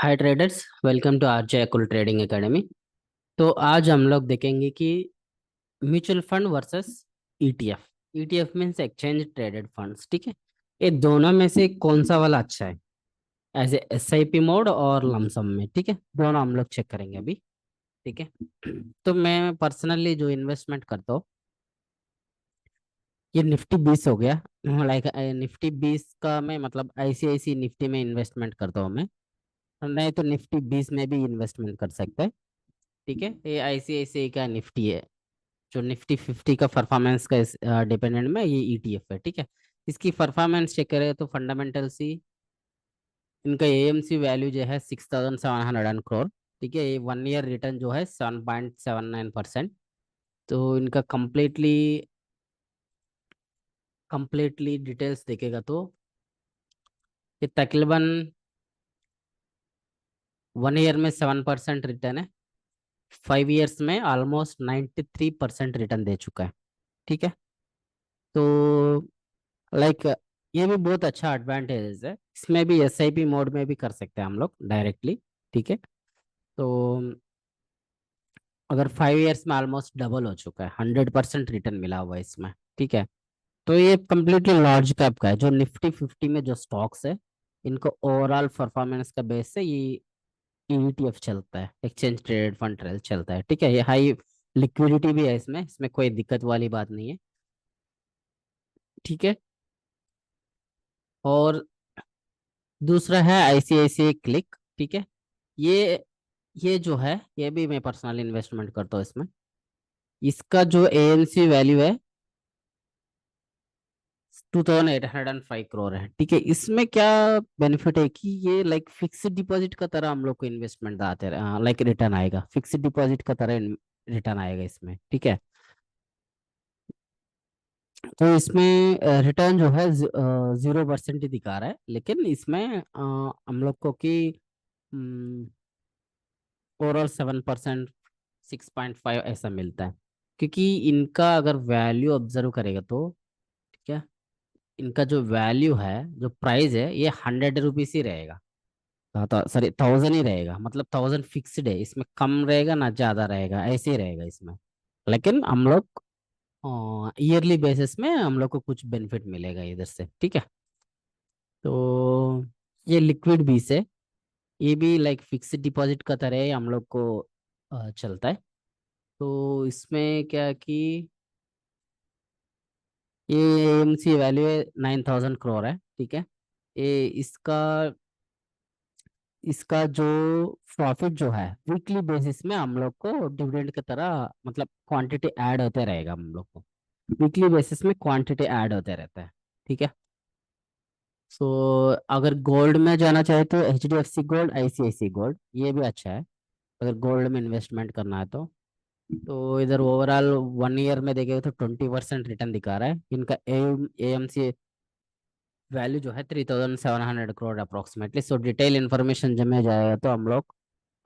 Hi traders, welcome to RJ एकुल trading academy. तो आज हम लोग देखेंगे कि mutual fund versus ETF. ETF means exchange traded funds, ठीक है। ये दोनों में से कौन सा वाला अच्छा है, एज ए एसआईपी मोड और लमसम में, ठीक है। दोनों हम लोग चेक करेंगे अभी, ठीक है। तो मैं पर्सनली जो इन्वेस्टमेंट करता हूँ, ये निफ्टी 20 हो गया। लाइक निफ्टी 20 का मैं मतलब आईसीआईसी निफ्टी में इन्वेस्टमेंट करता हूँ मैं। नहीं तो निफ्टी 20 में भी इन्वेस्टमेंट कर सकते हैं, ठीक है। ये आईसीआईसीआई का निफ्टी है। जो निफ्टी 50 का परफॉर्मेंस का डिपेंडेंट में ये ईटीएफ है, ठीक है। इसकी परफॉर्मेंस चेक करें तो फंडामेंटल सी इनका एएमसी वैल्यू जो है 6,700 करोड़, ठीक है। ये 1 ईयर रिटर्न जो है 7.79%। तो इनका कंप्लीटली डिटेल्स देखेगा तो ये तकरीबन 1 ईयर में 7% रिटर्न है। 5 ईयर्स में ऑलमोस्ट 93% रिटर्न दे चुका है, ठीक है। तो लाइक ये भी बहुत अच्छा एडवांटेज है। इसमें भी एसआईपी मोड में भी कर सकते हैं हम लोग डायरेक्टली, ठीक है। तो अगर 5 ईयर्स में ऑलमोस्ट डबल हो चुका है, 100% रिटर्न मिला हुआ है इसमें, ठीक है। तो ये कम्प्लीटली लार्ज कैप का है। जो निफ्टी 50 में जो स्टॉक्स है, इनको ओवरऑल परफॉर्मेंस का बेस से ये ईटीएफ चलता है, एक्सचेंज ट्रेडेड फंड ट्रेल चलता है, ठीक है। ये हाई लिक्विडिटी भी है इसमें कोई दिक्कत वाली बात नहीं है, ठीक है। और दूसरा है आईसीआईसीआई क्लिक, ठीक है। ये ये जो है, ये भी मैं पर्सनल इन्वेस्टमेंट करता हूँ इसमें। इसका जो एएनसी वैल्यू है 2,805 करोड़ है, ठीक है। इसमें क्या बेनिफिट है कि ये लाइक फिक्स्ड डिपॉजिट का तरह हम लोग को इन्वेस्टमेंट आते हैं, लाइक रिटर्न आएगा, फिक्स्ड डिपॉजिट का तरह रिटर्न आएगा इसमें, ठीक है। तो इसमें रिटर्न जो है 0% ही दिखा रहा है, लेकिन इसमें हम लोग को कि ओवरऑल 7%, 6.5 ऐसा मिलता है। क्योंकि इनका अगर वैल्यू ऑब्जर्व करेगा तो, ठीक है, इनका जो वैल्यू है, जो प्राइस है, ये 100 रुपीज ही रहेगा। तो सॉरी 1,000 ही रहेगा, मतलब 1,000 फिक्स्ड है। इसमें कम रहेगा ना ज्यादा रहेगा, ऐसे ही रहेगा इसमें। लेकिन हम लोग ईयरली बेसिस में हम लोग को कुछ बेनिफिट मिलेगा इधर से, ठीक है। तो ये लिक्विड भी से, ये भी लाइक फिक्स्ड डिपॉजिट का तरह ही हम लोग को चलता है। तो इसमें क्या कि ये एएमसी वैल्यू है 9,000 करोड़ है, ठीक है। ये इसका जो प्रॉफिट जो है वीकली बेसिस में हम लोग को डिविडेंड की तरह मतलब क्वांटिटी ऐड होते रहेगा हम लोग को। वीकली बेसिस में क्वांटिटी ऐड होते रहता है, ठीक है। सो अगर गोल्ड में जाना चाहे तो एचडीएफसी गोल्ड, आईसीआईसी गोल्ड, ये भी अच्छा है अगर गोल्ड में इन्वेस्टमेंट करना है तो। तो इधर ओवरऑल 1 ईयर में देखेगा तो 20% रिटर्न दिखा रहा है। इनका एएमसी वैल्यू जो है 3,700 करोड़ अप्रोक्सीमेटली। सो डिटेल इन्फॉर्मेशन जब में जाएगा तो हम लोग,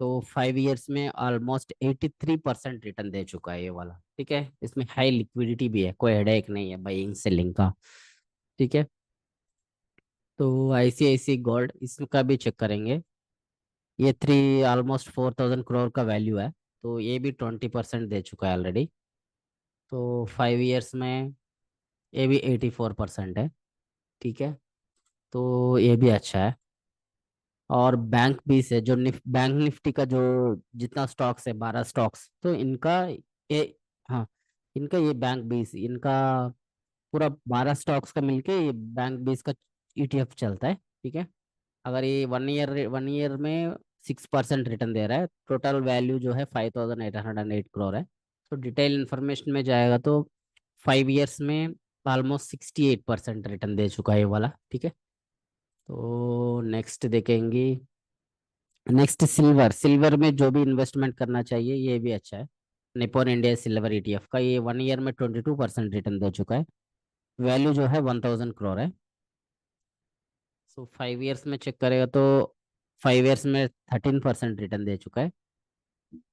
तो 5 ईयर्स में ऑलमोस्ट 83% रिटर्न दे चुका है ये वाला, ठीक है। इसमें हाई लिक्विडिटी भी है, कोई हेडेक नहीं है बाइंग सेलिंग का, ठीक है। तो आईसीआईसी गोल्ड इसका भी चेक करेंगे। ये ऑलमोस्ट 4,000 करोड़ का वैल्यू है। तो ये भी 20% दे चुका है ऑलरेडी। तो 5 ईयर्स में ये भी 84% है, ठीक है। तो ये भी अच्छा है। और बैंक भी से जो बैंक निफ्टी का जो जितना स्टॉक्स है, 12 स्टॉक्स, तो इनका ये, हाँ, इनका ये बैंक 20, इनका पूरा 12 स्टॉक्स का मिलके ये बैंक 20 का ईटीएफ चलता है, ठीक है। अगर ये 1 ईयर में 6% रिटर्न दे रहा है, टोटल वैल्यू जो है 5,808 करोड़ है। तो डिटेल इन्फॉर्मेशन में जाएगा तो 5 ईयर्स में ऑलमोस्ट 68% रिटर्न दे चुका है ये वाला, ठीक है। तो नेक्स्ट देखेंगे। नेक्स्ट सिल्वर, सिल्वर में जो भी इन्वेस्टमेंट करना चाहिए ये भी अच्छा है। निप्पॉन इंडिया सिल्वर ईटीएफ का ये 1 ईयर में 22% रिटर्न दे चुका है। वैल्यू जो है 1,000 करोड़ है। सो 5 ईयर्स में चेक करेगा तो 5 ईयर्स में 13% रिटर्न दे चुका है।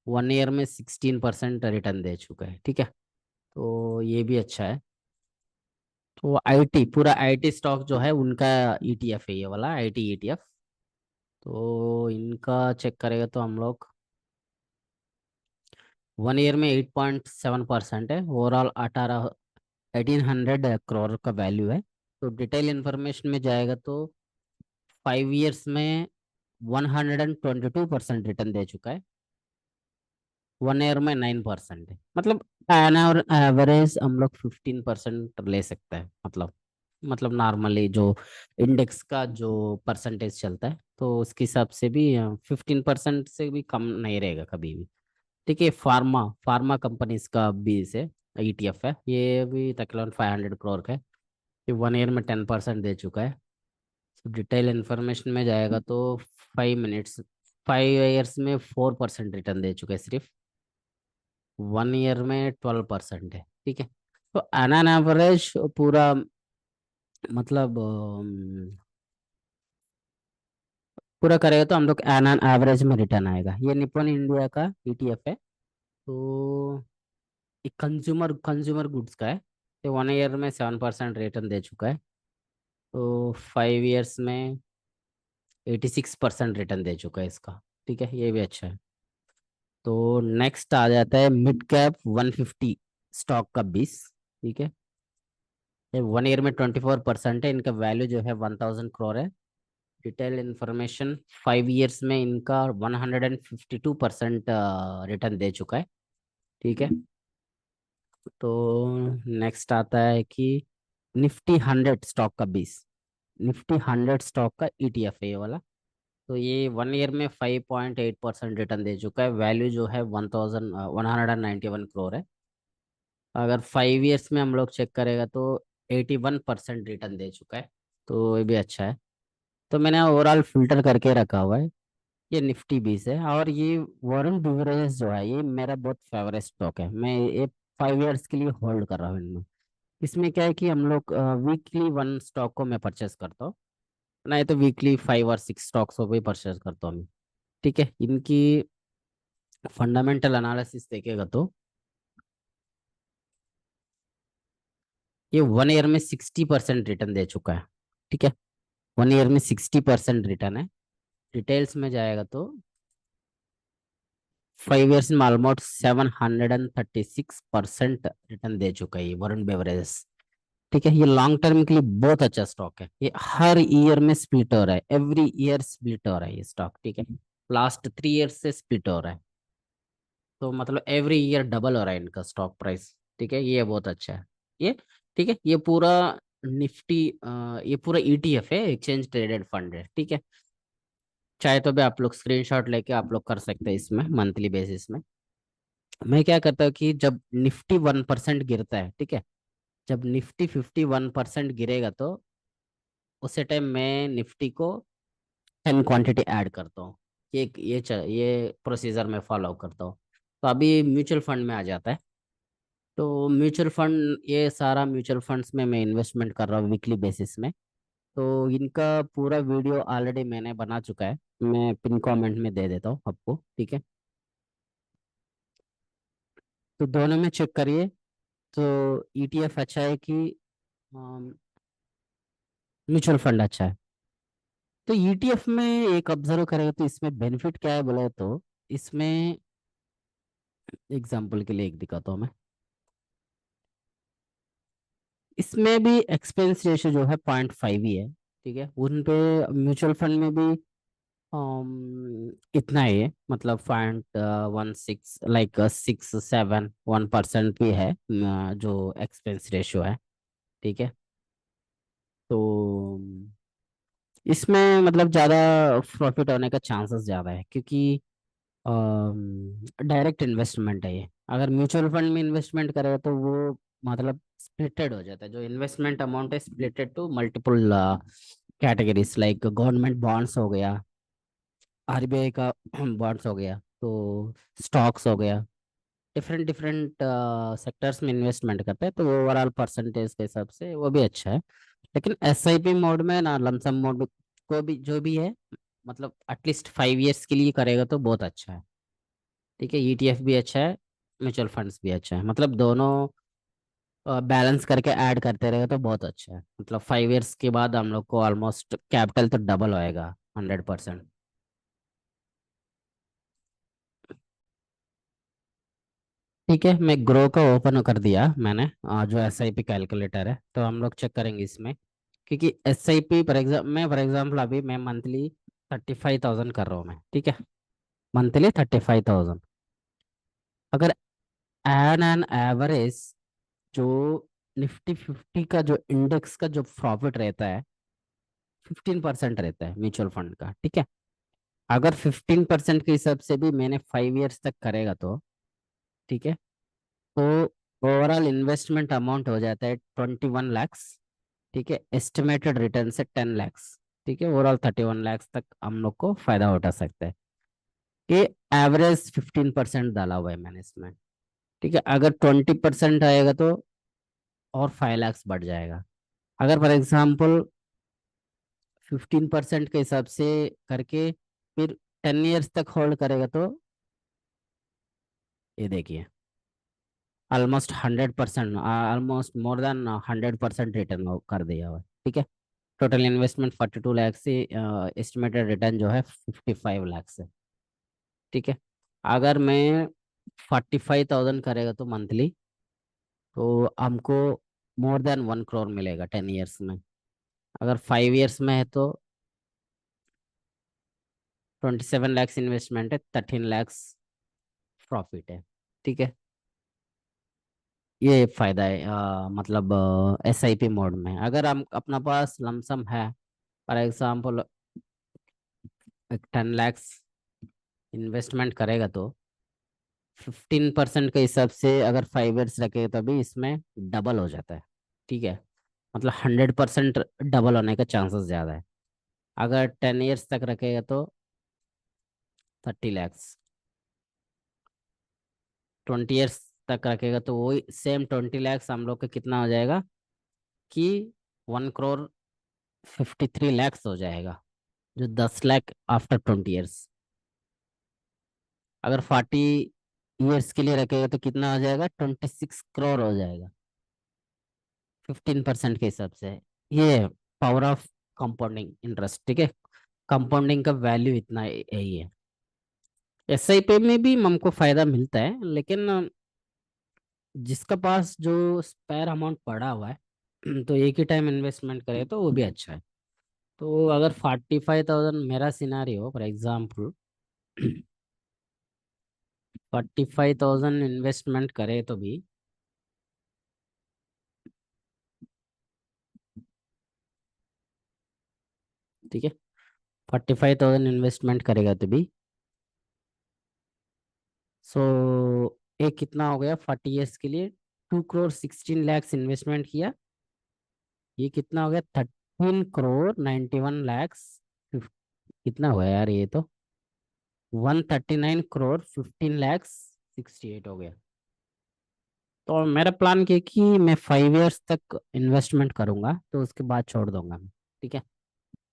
1 ईयर में 16% रिटर्न दे चुका है, ठीक है। तो ये भी अच्छा है। तो आईटी, पूरा आईटी स्टॉक जो है उनका ईटीएफ है ये वाला आईटी ईटीएफ। तो इनका चेक करेगा तो हम लोग 1 ईयर में 8.7% है, ओवरऑल 1800 का वैल्यू है। तो डिटेल इन्फॉर्मेशन में जाएगा तो 5 ईयर्स में 122% रिटर्न दे चुका है। 1 ईयर में 9% है, मतलब एन एवरेज हम लोग 15% ले सकते हैं। मतलब नॉर्मली जो इंडेक्स का जो परसेंटेज चलता है तो उसके हिसाब से भी 15% से भी कम नहीं रहेगा कभी भी। ठीक है, फार्मा फार्मा कंपनीज का भी से ETF है, ये भी तकरीबन 500 करोड़ का है। ये 1 ईयर में 10% दे चुका है। तो डिटेल इन्फॉर्मेशन में जाएगा तो 5 मिनट्स 5 ईयर्स में 4% रिटर्न दे चुका है सिर्फ। 1 ईयर में 12% है। ठीक है, तो एन एवरेज पूरा मतलब पूरा करेगा तो हम लोग एन एवरेज में रिटर्न आएगा। ये निप्पॉन इंडिया का ETF है। तो एक कंज्यूमर गुड्स का है। तो 1 ईयर में 7% रिटर्न दे चुका है। तो 5 ईयर्स में 86% रिटर्न दे चुका है इसका। ठीक है, ये भी अच्छा है। तो नेक्स्ट आ जाता है मिड कैप 150 स्टॉक का 20। ठीक है, ये 1 ईयर में 24% है, इनका वैल्यू जो है 1000 करोड़ है। डिटेल इंफॉर्मेशन 5 ईयर्स में इनका 152% रिटर्न दे चुका है। ठीक है, तो नेक्स्ट आता है कि निफ्टी 100 स्टॉक का 20। निफ्टी 100 स्टॉक का ETF है ये वाला। तो ये 1 ईयर में 5.8% रिटर्न दे चुका है, वैल्यू जो है 1191 करोड़ है। अगर 5 ईयर्स में हम लोग चेक करेगा तो 81% रिटर्न दे चुका है। तो ये भी अच्छा है। तो मैंने ओवरऑल फिल्टर करके रखा हुआ है। ये निफ्टी 20 है, और ये वॉरेन बिवरेजेस जो है ये मेरा बहुत फेवरेट स्टॉक है। मैं ये 5 ईयर्स के लिए होल्ड कर रहा हूँ इनमें। इसमें क्या है कि हम लोग वीकली 1 स्टॉक को मैं परचेस करता हूँ, नहीं तो वीकली 5 और 6 स्टॉक्स को भी परचेस करता हूँ मैं। ठीक है, इनकी फंडामेंटल एनालिसिस देखेगा तो ये 1 ईयर में 60% रिटर्न दे चुका है। ठीक है, 1 ईयर में 60% रिटर्न है। डिटेल्स में जाएगा तो 5 ईयर्स में ऑलमोस्ट 736% रिटर्न दे चुका है ये वरुण बेवरेजेस। ठीक है, ये लॉन्ग टर्म के लिए बहुत अच्छा स्टॉक है। ये हर ईयर में स्प्लिट हो रहा है, एवरी ईयर स्प्लिट हो रहा है ये स्टॉक। ठीक है, लास्ट 3 ईयर से स्प्लिट हो रहा है। तो मतलब एवरी ईयर डबल हो रहा है इनका स्टॉक प्राइस। ठीक है, ये बहुत अच्छा है ये। ठीक है, ये पूरा निफ्टी ये पूरा ETF है, एक्सचेंज ट्रेडेड फंड है। ठीक है, चाहे तो भी आप लोग स्क्रीनशॉट लेके आप लोग कर सकते हैं इसमें मंथली बेसिस में। मैं क्या करता हूँ कि जब निफ्टी 1% गिरता है, ठीक है, जब निफ्टी 51% गिरेगा तो उसी टाइम मैं निफ्टी को 10 क्वांटिटी ऐड करता हूँ। ये प्रोसीजर मैं फॉलो करता हूँ। तो अभी म्यूचुअल फंड में आ जाता है। तो म्यूचुअल फंड, ये सारा म्यूचुअल फंड्स में मैं इन्वेस्टमेंट कर रहा हूँ वीकली बेसिस में। तो इनका पूरा वीडियो ऑलरेडी मैंने बना चुका है, मैं पिन कमेंट में दे देता हूँ आपको। ठीक है, तो दोनों में चेक करिए। तो ETF अच्छा है कि म्यूचुअल फंड अच्छा है। तो ETF में एक ऑब्जर्व करेगा तो इसमें बेनिफिट क्या है बोले तो इसमें एग्जांपल के लिए एक दिखाता हूँ मैं। इसमें भी एक्सपेंस रेशियो जो है 0.5 ही है। ठीक है, उन पे म्यूचुअल फंड में भी इतना ही है, मतलब 0.16 लाइक 6-7-1% भी है जो एक्सपेंस रेशियो है। ठीक है, तो इसमें मतलब ज़्यादा प्रॉफिट होने का चांसेस ज़्यादा है, क्योंकि डायरेक्ट इन्वेस्टमेंट है ये। अगर म्यूचुअल फंड में इन्वेस्टमेंट करेगा तो वो मतलब स्प्लिटेड हो जाता है, जो इन्वेस्टमेंट अमाउंट है splitted to multiple categories, like government bonds हो गया, RBI का बॉन्ड्स हो गया, तो स्टॉक्स हो गया, डिफरेंट डिफरेंट सेक्टर्स में इन्वेस्टमेंट करते हैं। तो ओवरऑल परसेंटेज के हिसाब से वो भी अच्छा है। लेकिन SIP मोड में ना, लमसम मोड को भी जो भी है, मतलब एटलीस्ट 5 ईयर्स के लिए करेगा तो बहुत अच्छा है। ठीक है, ETF भी अच्छा है, म्यूचुअल फंड्स भी अच्छा है, मतलब दोनों बैलेंस करके ऐड करते रहेगा तो बहुत अच्छा है। मतलब 5 ईयर्स के बाद हम लोग को ऑलमोस्ट कैपिटल तो डबल होएगा 100%। ठीक है, मैं ग्रो का ओपन कर दिया मैंने, जो SIP कैलकुलेटर है, तो हम लोग चेक करेंगे इसमें। क्योंकि SIP फॉर एग्जाम्पल अभी मैं मंथली 35,000 कर रहा हूँ मैं, ठीक है, मंथली 35,000। अगर एन एन एवरेज जो निफ्टी 50 का जो इंडेक्स का जो प्रॉफिट रहता है 15% रहता है म्यूचुअल फंड का, ठीक है। अगर 15% के हिसाब से भी मैंने 5 ईयर्स तक करेगा तो, ठीक है, तो ओवरऑल इन्वेस्टमेंट अमाउंट हो जाता है 21 lakhs, ठीक है। एस्टिमेटेड रिटर्न से 10 lakhs, ठीक है। ओवरऑल 31 lakhs तक हम लोग को फायदा उठा सकते हैं। ये एवरेज 15% डाला हुआ है मैंने इसमें, ठीक है। अगर 20% आएगा तो और 5 lakhs बढ़ जाएगा। अगर फॉर एग्जाम्पल 15% के हिसाब से करके फिर 10 ईयर्स तक होल्ड करेगा तो ये देखिए, almost 100%, almost more than 100% return कर दिया हुआ है, ठीक है। टोटल इन्वेस्टमेंट 42 lakhs से एस्टिमेटेड रिटर्न जो है 55 lakhs है, ठीक है। अगर मैं 45,000 करेगा तो मंथली, तो हमको मोर देन 1 crore मिलेगा 10 ईयर्स में। अगर 5 ईयर्स में है तो 27 lakhs इन्वेस्टमेंट है, 13 lakhs प्रॉफिट है, ठीक है। ये फायदा है, मतलब SIP मोड में अगर हम अपना पास लमसम है, फॉर एग्जाम्पल 10 lakhs इन्वेस्टमेंट करेगा तो 15% के हिसाब से अगर 5 ईयर्स रखे तो भी इसमें डबल हो जाता है, ठीक है। मतलब 100% डबल होने का चांसेस ज़्यादा है। अगर 10 ईयर्स तक रखेगा तो 30 lakhs, 20 ईयर्स तक रखेगा तो वही सेम 20 lakhs हम लोग का कितना हो जाएगा कि 1 crore 53 lakhs हो जाएगा, जो 10 लाख आफ्टर 20 ईयर्स। अगर 40 ईयर्स के लिए रखेगा तो कितना हो जाएगा, 26 crore हो जाएगा 15% के हिसाब से। ये पावर ऑफ कंपाउंडिंग इंटरेस्ट, ठीक है। कंपाउंडिंग का वैल्यू इतना यही है। SIP में भी हमको फायदा मिलता है, लेकिन जिसका पास जो स्पेयर अमाउंट पड़ा हुआ है तो एक ही टाइम इन्वेस्टमेंट करे तो वो भी अच्छा है। तो अगर 45,000 मेरा सिनारी हो फॉर एग्जाम्पल 45,000 इन्वेस्टमेंट करे तो भी, ठीक है, 45,000 इन्वेस्टमेंट करेगा तो भी, सो एक कितना हो गया 40 ईयर्स के लिए, 2 crore 16 lakhs इन्वेस्टमेंट किया। ये कितना हो गया 13 crore 91 lakhs। कितना हुआ यार ये तो, 139 crore 15 lakhs 68 हो गया। तो मेरा प्लान ये कि मैं 5 ईयर्स तक इन्वेस्टमेंट करूंगा तो उसके बाद छोड़ दूंगा मैं, ठीक है।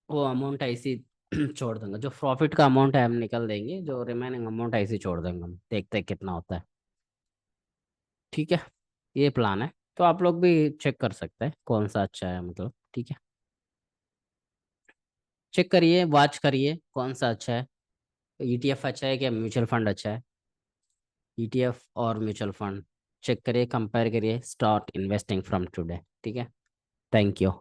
वो अमाउंट ऐसी छोड़ दूंगा, जो प्रॉफिट का अमाउंट है हम निकल देंगे, जो रिमेनिंग अमाउंट ऐसे ही छोड़ देंगे हम, देखते हैं कितना होता है, ठीक है। ये प्लान है, तो आप लोग भी चेक कर सकते हैं कौन सा अच्छा है, मतलब ठीक है। चेक करिए, वॉच करिए कौन सा अच्छा है, ETF अच्छा है क्या म्यूचुअल फंड अच्छा है। ETF और म्यूचुअल फंड चेक करिए, कंपेयर करिए, स्टार्ट इन्वेस्टिंग फ्रॉम टुडे, ठीक है। Thank you.